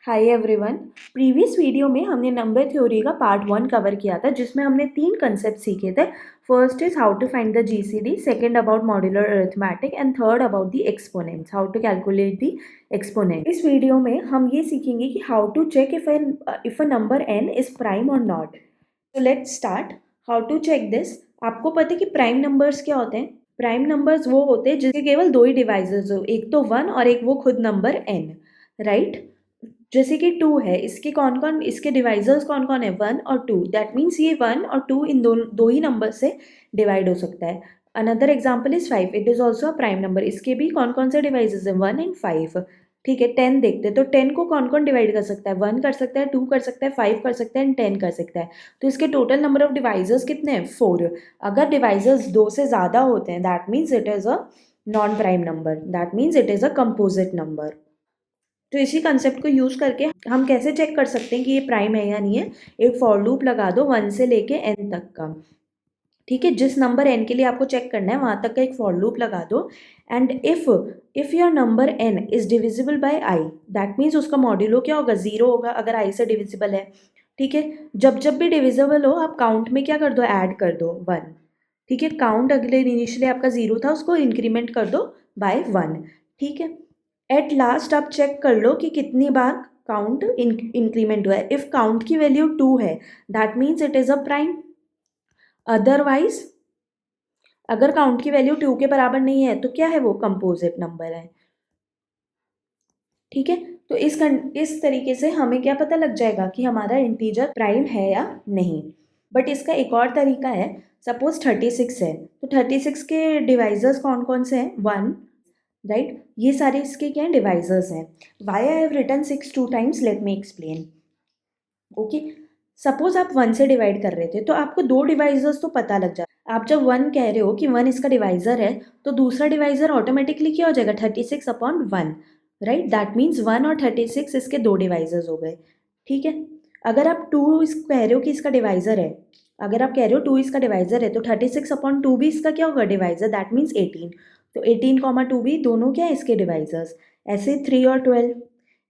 Hi everyone. Previous video में हमने number theory का पार्ट 1 कवर किया था, जिसमें हमने 3 कंसेप्ट सीखे थे। First is how to find the GCD, second about modular arithmetic and third about the exponents, how to calculate the exponent. इस वीडियो में हम ये सीखेंगे कि how to check if a number n is prime और not. तो let's start. How to check this. आपको पता है कि प्राइम नंबर्स क्या होते हैं? प्राइम नंबर्स वो होते हैं जिसके केवल दो ही डिवाइजर्स हो, एक तो 1 और एक वो खुद नंबर n, राइट। जैसे कि 2 है, इसके कौन कौन, इसके डिवाइजर्स कौन कौन है? 1 और 2। दैट मीन्स ये 1 और 2 इन दो ही नंबर से डिवाइड हो सकता है। Another example is 5, it is also a prime number. इसके भी कौन कौन से डिवाइजेस हैं? 1 एंड 5। ठीक है, 10 देखते हैं। तो 10 को कौन कौन डिवाइड कर सकता है? 1 कर सकता है, 2 कर सकता है, 5 कर सकता है एंड 10 कर सकता है। तो इसके टोटल नंबर ऑफ डिवाइजर्स कितने हैं? 4। अगर डिवाइजर्स 2 से ज़्यादा होते हैं that means it is a non prime number, that means it is a composite number. तो इसी कंसेप्ट को यूज़ करके हम कैसे चेक कर सकते हैं कि ये प्राइम है या नहीं है? एक फॉर लूप लगा दो 1 से लेके n तक का। ठीक है, जिस नंबर n के लिए आपको चेक करना है वहाँ तक का एक फॉर लूप लगा दो। And if your number n is divisible by i, that means उसका मॉड्यूलो क्या होगा? 0 होगा अगर i से डिविजिबल है। ठीक है, जब जब भी डिविजिबल हो आप काउंट में क्या कर दो? ऐड कर दो 1। ठीक है, काउंट अगले इनिशियली आपका 0 था, उसको इंक्रीमेंट कर दो बाय 1। ठीक है, एट लास्ट आप चेक कर लो कि कितनी बार काउंट इंक्रीमेंट हुआ है। इफ़ काउंट की वैल्यू 2 है that means it is a prime. Otherwise अगर काउंट की वैल्यू 2 के बराबर नहीं है तो क्या है? वो कंपोजिट नंबर है। ठीक है, तो इस तरीके से हमें क्या पता लग जाएगा कि हमारा इंटीजर प्राइम है या नहीं। बट इसका एक और तरीका है। सपोज 36 है, तो 36 के डिवाइजर्स कौन कौन से हैं? 1, राइट। ये सारे इसके क्या हैं? डिवाइजर्स हैं। Why I have written 6 2 times, let me explain. Okay, suppose आप 1 से डिवाइड कर रहे थे तो आपको दो डिवाइजर्स तो पता लग जाए। आप जब 1 कह रहे हो कि 1 इसका डिवाइजर है तो दूसरा डिवाइजर ऑटोमेटिकली क्या हो जाएगा? 36 अपॉन 1, राइट। दैट मीन्स 1 और 36 इसके दो डिवाइजर्स हो गए। ठीक है, अगर आप 2 इस कह रहे हो कि इसका डिवाइजर है, अगर आप कह रहे हो 2 इसका डिवाइजर है तो 36 अपॉन 2 भी इसका क्या होगा? डिवाइजर। That means 18। तो 18 कॉमा 2 भी दोनों क्या है? इसके डिवाइजर्स। ऐसे 3 और 12,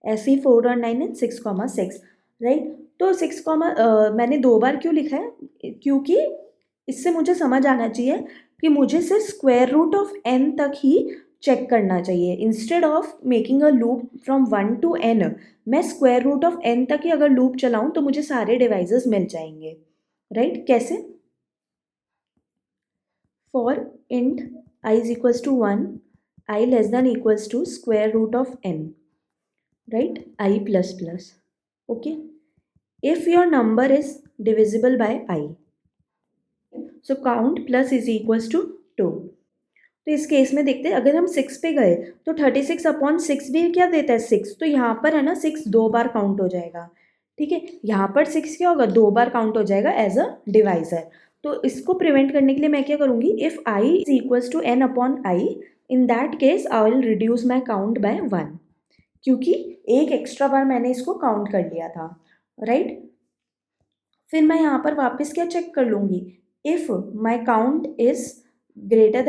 ऐसे 4 और 9 एंड 6 कॉमा 6, राइट। तो 6 कॉमा मैंने 2 बार क्यों लिखा है? क्योंकि इससे मुझे समझ आना चाहिए कि मुझे सिर्फ स्क्वायर रूट ऑफ n तक ही चेक करना चाहिए। Instead of making a loop from 1 to n, मैं स्क्वायर रूट ऑफ n तक ही अगर लूप चलाऊं तो मुझे सारे डिवाइजेस मिल जाएंगे, राइट। कैसे? For int i is equals to 1, i less than equals to square root of n, right, i plus plus. Okay, if your number is divisible by I, so count plus is equals to 2। तो इस case में देखते हैं, अगर हम 6 पे गए तो 36 अपॉन 6 भी क्या देता है? 6। तो यहाँ पर है ना 6 दो बार काउंट हो जाएगा। ठीक है, यहाँ पर 6 क्या होगा? दो बार काउंट हो जाएगा एज अ डिवाइजर। तो इसको प्रिवेंट करने के लिए मैं क्या करूँगी? If I is equals to n upon I, in that case I will reduce my count by 1, क्योंकि एक एक्स्ट्रा बार मैंने इसको काउंट कर लिया था, राइट। फिर मैं यहाँ पर वापस क्या चेक कर लूँगी? If my count is greater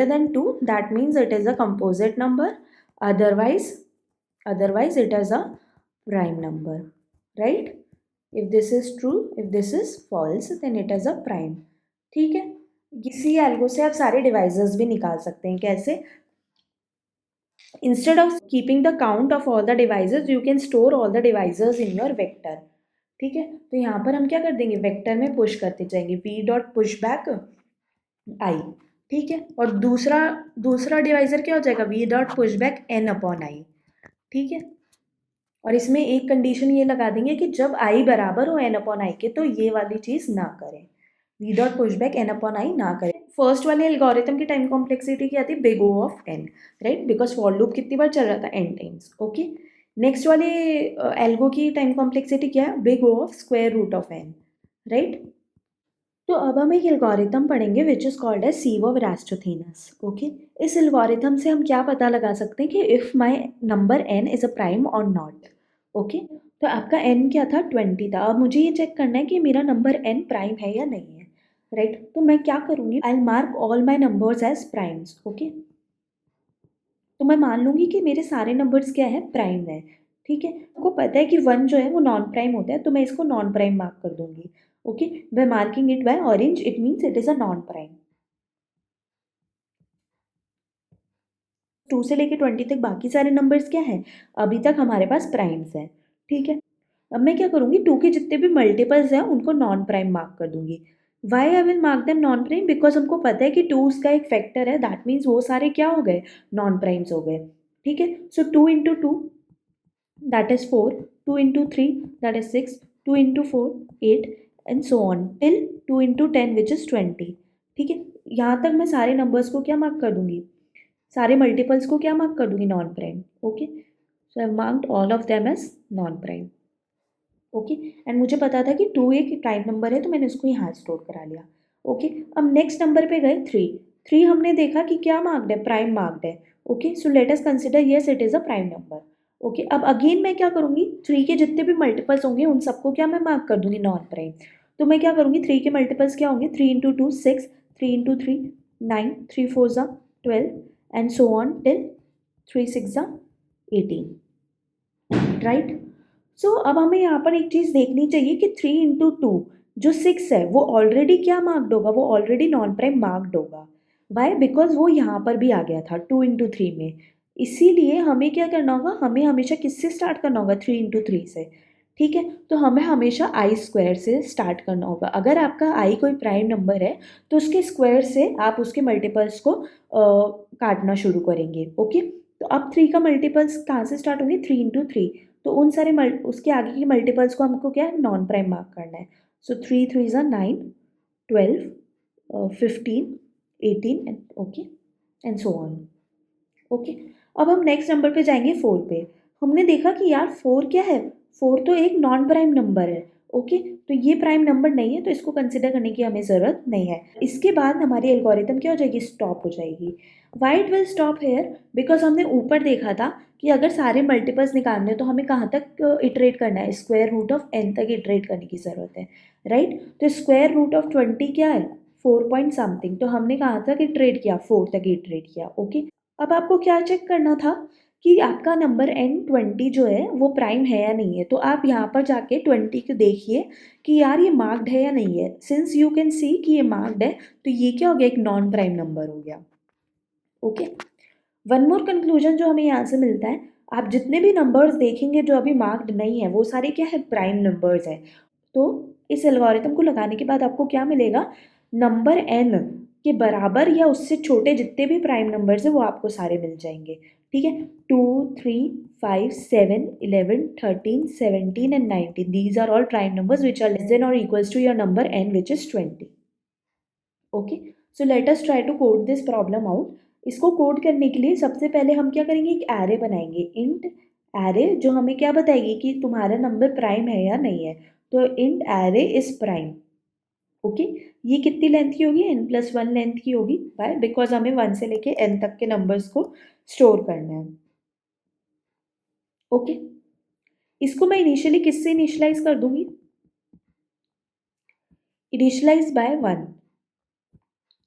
than 2, that means it is a composite number. Otherwise it is a prime number, right. If this is true, if this is false, then it is a prime. ठीक है, इसी algo से आप सारे divisors भी निकाल सकते हैं। कैसे? Instead of keeping the count of all the devices, you can store all the devices in your vector। ठीक है, तो यहाँ पर हम क्या कर देंगे? वेक्टर में पुश करते जाएंगे, v dot push back I. ठीक है, और दूसरा दूसरा डिवाइजर क्या हो जाएगा? v dot push back n upon आई। ठीक है, और इसमें एक कंडीशन ये लगा देंगे कि जब i बराबर हो n अपॉन आई के तो ये वाली चीज़ ना करें, v dot push back n upon आई ना करें। फर्स्ट वाले एल्गोरिथम की टाइम कॉम्प्लेक्सिटी क्या थी? Big O of n, right, because for loop कितनी बार चल रहा था? n times. ओके, नेक्स्ट वाले एल्गो की टाइम कॉम्प्लेक्सिटी क्या है? Big O of square root of n, right. तो अब हम एक एल्गोरिथम पढ़ेंगे which is called as sieve of Eratosthenes. Okay, इस एल्गोरिथम से हम क्या पता लगा सकते हैं कि if my number n is a prime और नॉट। ओके, तो आपका n क्या था? 20 था। अब मुझे ये चेक करना है कि मेरा नंबर n प्राइम है या नहीं है, राइट। तो मैं क्या करूँगी? I mark all my numbers as primes. Okay, तो मैं मान लूँगी कि मेरे सारे नंबर्स क्या है? प्राइम है। ठीक है, आपको पता है कि 1 जो है वो नॉन प्राइम होता है, तो मैं इसको नॉन प्राइम मार्क कर दूंगी। Okay, by marking it by orange it means it is a non prime. 2 से लेके 20 तक बाकी सारे नंबर्स क्या हैं, अभी तक हमारे पास प्राइम्स हैं। ठीक है, अब मैं क्या करूँगी, 2 के जितने भी मल्टीपल्स हैं उनको नॉन प्राइम मार्क कर दूंगी। Why I will mark them non prime, because हमको पता है कि 2 उसका एक फैक्टर है, दैट मीन्स वो सारे क्या हो गए, नॉन प्राइम्स हो गए। ठीक है, सो 2 into two that is 4, 2 into 3 that is 6, 2 into 4 8 and so on till 2 into 10 which is 20। ठीक है, यहाँ तक मैं सारे नंबर्स को क्या मार्क कर दूंगी, सारे मल्टीपल्स को क्या मार्क कर दूंगी, non prime. Okay, so I marked all of them as non prime. Okay, and मुझे पता था कि 2 एक प्राइम नंबर है तो मैंने उसको यहाँ स्टोर करा लिया। ओके, अब नेक्स्ट नंबर पे गए 3। 3 हमने देखा कि क्या मार्क्ड है, प्राइम मार्क्ड है। Okay, so let us consider yes it is a prime number. Okay, अब अगेन मैं क्या करूँगी, 3 के जितने भी मल्टीपल्स होंगे उन सबको क्या मैं मार्क कर दूंगी, नॉन प्राइम। तो मैं क्या करूँगी, 3 के मल्टीपल्स क्या होंगे, 3 इंटू टू 6, 3 इंटू 3 9, 3 4 ज़ा 12 एंड सो ऑन टिल 3 6 ज़ा 18। राइट, सो अब हमें यहाँ पर एक चीज़ देखनी चाहिए कि 3 इंटू टू जो 6 है वो ऑलरेडी क्या मार्क्ड होगा, वो ऑलरेडी नॉन प्राइम मार्क्ड होगा। वाई, बिकॉज वो यहाँ पर भी आ गया था 2 इंटू थ्री में। इसीलिए हमें क्या करना होगा, हमें हमेशा किससे स्टार्ट करना होगा, 3 इंटू थ्री से। ठीक है, तो हमें हमेशा आई स्क्वायर से स्टार्ट करना होगा। अगर आपका आई कोई प्राइम नंबर है तो उसके स्क्वायर से आप उसके मल्टीपल्स को काटना शुरू करेंगे। ओके, तो अब 3 का मल्टीपल्स कहाँ से स्टार्ट होंगे, 3 इंटू थ्री। तो उन सारे उसके आगे के मल्टीपल्स को हमको क्या है, नॉन प्राइम मार्क करना है। सो 3 3 ज़ा 9, 12 15 18 and okay and so on. Okay, अब हम नेक्स्ट नंबर पे जाएंगे 4 पे। हमने देखा कि यार 4 क्या है, 4 तो एक नॉन प्राइम नंबर है। ओके, तो ये प्राइम नंबर नहीं है तो इसको कंसिडर करने की हमें ज़रूरत नहीं है। इसके बाद हमारी एल्गोरिथम क्या हो जाएगी, स्टॉप हो जाएगी। Why it will stop hair, because हमने ऊपर देखा था कि अगर सारे मल्टीपल्स निकालने हो तो हमें कहाँ तक इटरेट करना है, स्क्वायर रूट ऑफ n तक इटरेट करने की ज़रूरत है। राइट, तो स्क्वायर रूट ऑफ 20 क्या है, 4 पॉइंट समथिंग, तो हमने कहाँ तक इटरेट किया, 4 तक इटरेट किया। ओके, अब आपको क्या चेक करना था कि आपका नंबर n20 जो है वो प्राइम है या नहीं है। तो आप यहाँ पर जाके 20 को देखिए कि यार ये मार्क्ड है या नहीं है। सिंस यू कैन सी कि ये मार्क्ड है तो ये क्या हो गया, एक नॉन प्राइम नंबर हो गया। ओके, वन मोर कंक्लूजन जो हमें यहाँ से मिलता है, आप जितने भी नंबर्स देखेंगे जो अभी मार्क्ड नहीं है वो सारे क्या है, प्राइम नंबर्स हैं। तो इस एल्गोरिथम को लगाने के बाद आपको क्या मिलेगा, नंबर n के बराबर या उससे छोटे जितने भी प्राइम नंबर्स हैं वो आपको सारे मिल जाएंगे। ठीक है, 2 3 5 7 11 13 17 and 19 these are all prime numbers which are less than और equals to your number n which is 20। Okay, so let us try to code this problem out. इसको कोड करने के लिए सबसे पहले हम क्या करेंगे, एक एरे बनाएंगे, इंट एरे, जो हमें क्या बताएगी कि तुम्हारा नंबर प्राइम है या नहीं है। तो int array is prime. Okay, ये कितनी लेंथ की होगी, n+1 लेंथ की होगी। बाय, बिकॉज हमें 1 से लेके n तक के नंबर्स को स्टोर करना है। ओके, इसको मैं इनिशियली किससे इनिशियलाइज कर दूंगी, इनिशियलाइज बाय 1।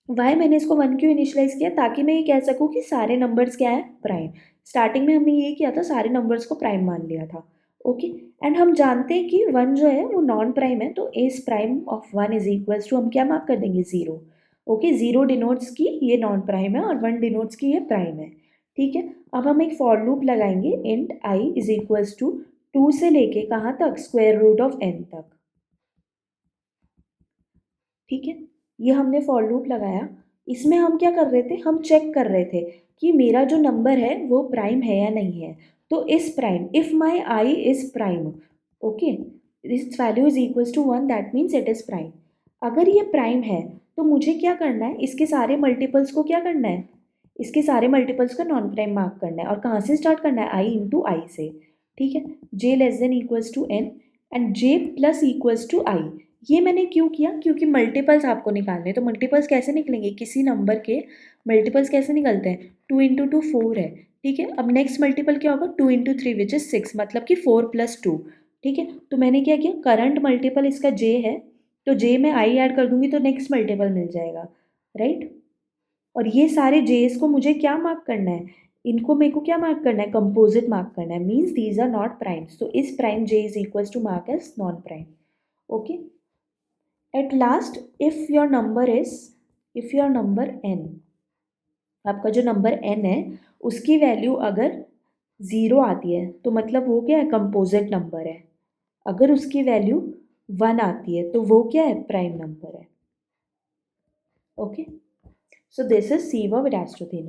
वाई मैंने इसको 1 क्यों इनिशियलाइज किया, ताकि मैं ये कह सकूँ कि सारे नंबर्स क्या है, प्राइम। स्टार्टिंग में हमने ये किया था, सारे नंबर्स को प्राइम मान लिया था। ओके, एंड हम जानते हैं कि 1 जो है वो नॉन प्राइम है, तो इस prime of 1 is equals to हम क्या मार्क कर देंगे, 0। ओके, 0 डिनोट्स की ये नॉन प्राइम है और 1 डिनोट्स की ये प्राइम है। ठीक है, अब हम एक फॉर लूप लगाएंगे, int I is equals to 2 से लेके कहाँ तक, स्क्वायर रूट ऑफ n तक। ठीक है, ये हमने फॉर लूप लगाया। इसमें हम क्या कर रहे थे, हम चेक कर रहे थे कि मेरा जो नंबर है वो प्राइम है या नहीं है। तो इस prime, if my I is prime, okay, this value is equals to 1 that means it is prime. अगर ये प्राइम है तो मुझे क्या करना है, इसके सारे मल्टीपल्स को क्या करना है, इसके सारे मल्टीपल्स को नॉन प्राइम मार्क करना है। और कहाँ से स्टार्ट करना है, आई इंटू आई से। ठीक है, J less than equals to N and J plus equals to I. ये मैंने क्यों किया, क्योंकि मल्टीपल्स आपको निकालने हैं। तो मल्टीपल्स कैसे निकलेंगे, किसी नंबर के मल्टीपल्स कैसे निकलते हैं, 2 इंटू टू 4 है। ठीक है, अब नेक्स्ट मल्टीपल क्या होगा, 2 इंटू थ्री विच इज़ 6, मतलब कि 4 प्लस 2। ठीक है, तो मैंने क्या किया, करंट मल्टीपल इसका जे है तो जे में आई ऐड कर दूंगी तो नेक्स्ट मल्टीपल मिल जाएगा। राइट, और ये सारे जेस को मुझे क्या मार्क करना है, इनको मेरे को क्या मार्क करना है, कंपोजिट मार्क करना है, means these are not primes, तो इस prime j is equals to mark as non prime. Okay. At last if your number n, आपका जो नंबर n है उसकी वैल्यू अगर 0 आती है तो मतलब वो क्या है, कंपोजिट नंबर है. अगर उसकी वैल्यू 1 आती है तो वो क्या है, प्राइम नंबर है. Okay. So this is C verb it has to be.